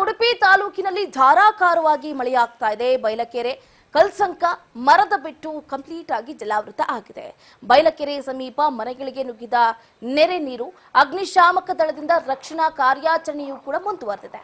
ಉಡುಪಿ ತಾಲೂಕಿನಲ್ಲಿ ಧಾರಾಕಾರವಾಗಿ ಮಳೆಯಾಗ್ತಾ ಇದೆ. ಬೈಲಕೆರೆ ಕಲ್ಸಂಕ ಮರದ ಬೆಟ್ಟು ಕಂಪ್ಲೀಟ್ ಆಗಿ ಜಲಾವೃತ ಆಗಿದೆ. ಬೈಲಕೆರೆ ಸಮೀಪ ಮನೆಗಳಿಗೆ ನುಗ್ಗಿದ ನೆರೆ ನೀರು. ಅಗ್ನಿಶಾಮಕ ದಳದಿಂದ ರಕ್ಷಣಾ ಕಾರ್ಯಾಚರಣೆಯೂ ಕೂಡ ಮುಂದುವರೆದಿದೆ.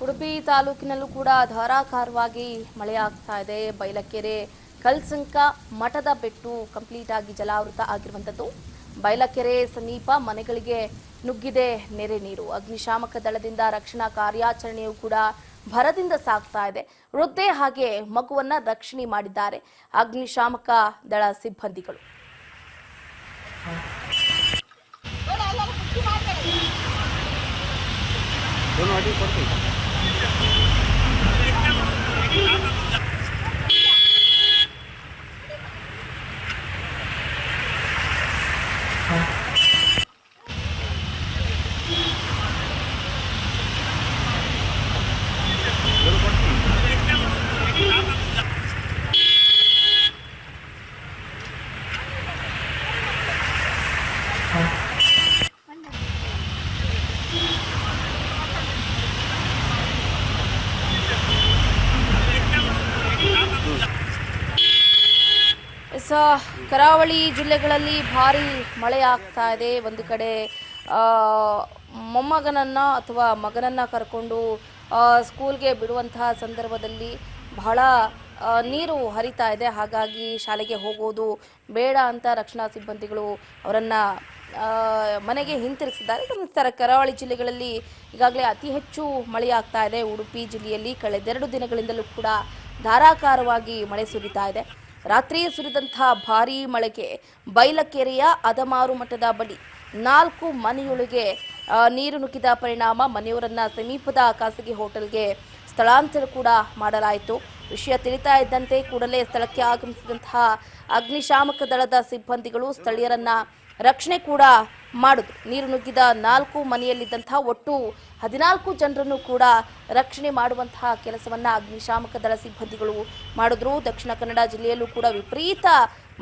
ಉಡುಪಿ ತಾಲೂಕಿನಲ್ಲೂ ಕೂಡ ಧಾರಾಕಾರವಾಗಿ ಮಳೆಯಾಗ್ತಾ ಇದೆ. ಬೈಲಕೆರೆ ಕಲ್ಸಂಕ ಮಠದ ಬೆಟ್ಟು ಕಂಪ್ಲೀಟ್ ಆಗಿ ಜಲಾವೃತ ಆಗಿರುವಂತದ್ದು. ಬೈಲಕೆರೆ ಸಮೀಪ ಮನೆಗಳಿಗೆ ನುಗ್ಗಿದೆ ನೆರೆ ನೀರು. ಅಗ್ನಿಶಾಮಕ ದಳದಿಂದ ರಕ್ಷಣಾ ಕಾರ್ಯಾಚರಣೆಯೂ ಕೂಡ ಭರದಿಂದ ಸಾಗ್ತಾ ಇದೆ. ವೃದ್ಧೆ ಹಾಗೆ ಮಗುವನ್ನ ರಕ್ಷಣೆ ಮಾಡಿದ್ದಾರೆ ಅಗ್ನಿಶಾಮಕ ದಳ ಸಿಬ್ಬಂದಿಗಳು. ಕರಾವಳಿ ಜಿಲ್ಲೆಗಳಲ್ಲಿ ಭಾರಿ ಮಳೆ ಆಗ್ತಾ ಇದೆ. ಒಂದು ಕಡೆ ಮೊಮ್ಮಗನನ್ನ ಅಥವಾ ಮಗನನ್ನ ಕರ್ಕೊಂಡು ಸ್ಕೂಲ್ಗೆ ಬಿಡುವಂತಹ ಸಂದರ್ಭದಲ್ಲಿ ಬಹಳ ನೀರು ಹರಿತಾ ಇದೆ. ಹಾಗಾಗಿ ಶಾಲೆಗೆ ಹೋಗೋದು ಬೇಡ ಅಂತ ರಕ್ಷಣಾ ಸಿಬ್ಬಂದಿಗಳು ಅವರನ್ನ ಮನೆಗೆ ಹಿಂತಿರುಗಿಸಿದ್ದಾರೆ. ಕರಾವಳಿ ಜಿಲ್ಲೆಗಳಲ್ಲಿ ಈಗಾಗಲೇ ಅತಿ ಹೆಚ್ಚು ಮಳೆಯಾಗ್ತಾ ಇದೆ. ಉಡುಪಿ ಜಿಲ್ಲೆಯಲ್ಲಿ ಕಳೆದೆರಡು ದಿನಗಳಿಂದಲೂ ಕೂಡ ಧಾರಾಕಾರವಾಗಿ ಮಳೆ ಸುರಿತಾ ಇದೆ. ರಾತ್ರಿ ಸುರಿದಂತಹ ಭಾರೀ ಮಳೆಗೆ ಬೈಲಕೆರೆಯ ಅದಮಾರು ಮಠದ ಬಳಿ 4 ಮನೆಯೊಳಗೆ ನೀರು ನುಗ್ಗಿದ ಪರಿಣಾಮ ಮನೆಯವರನ್ನ ಸಮೀಪದ ಖಾಸಗಿ ಹೋಟೆಲ್ಗೆ ಸ್ಥಳಾಂತರ ಕೂಡ ಮಾಡಲಾಯಿತು. ವಿಷಯ ತಿಳಿತಾ ಇದ್ದಂತೆ ಕೂಡಲೇ ಸ್ಥಳಕ್ಕೆ ಆಗಮಿಸಿದಂತಹ ಅಗ್ನಿಶಾಮಕ ದಳದ ಸಿಬ್ಬಂದಿಗಳು ಸ್ಥಳೀಯರನ್ನ ರಕ್ಷಣೆ ಕೂಡ ಮಾಡಿದ್ರು. ನೀರು ನುಗ್ಗಿದ 4 ಮನೆಯಲ್ಲಿದ್ದಂತಹ ಒಟ್ಟು 14 ಜನರನ್ನು ಕೂಡ ರಕ್ಷಣೆ ಮಾಡುವಂತಹ ಕೆಲಸವನ್ನ ಅಗ್ನಿಶಾಮಕ ದಳ ಸಿಬ್ಬಂದಿಗಳು ಮಾಡಿದ್ರು. ದಕ್ಷಿಣ ಕನ್ನಡ ಜಿಲ್ಲೆಯಲ್ಲೂ ಕೂಡ ವಿಪರೀತ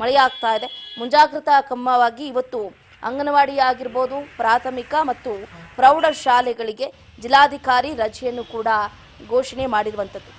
ಮಳೆಯಾಗ್ತಾ ಇದೆ. ಮುಂಜಾಗ್ರತಾ ಕ್ರಮವಾಗಿ ಇವತ್ತು ಅಂಗನವಾಡಿ ಆಗಿರ್ಬೋದು, ಪ್ರಾಥಮಿಕ ಮತ್ತು ಪ್ರೌಢ ಶಾಲೆಗಳಿಗೆ ಜಿಲ್ಲಾಧಿಕಾರಿ ರಜೆಯನ್ನು ಕೂಡ ಘೋಷಣೆ ಮಾಡಿರುವಂಥದ್ದು.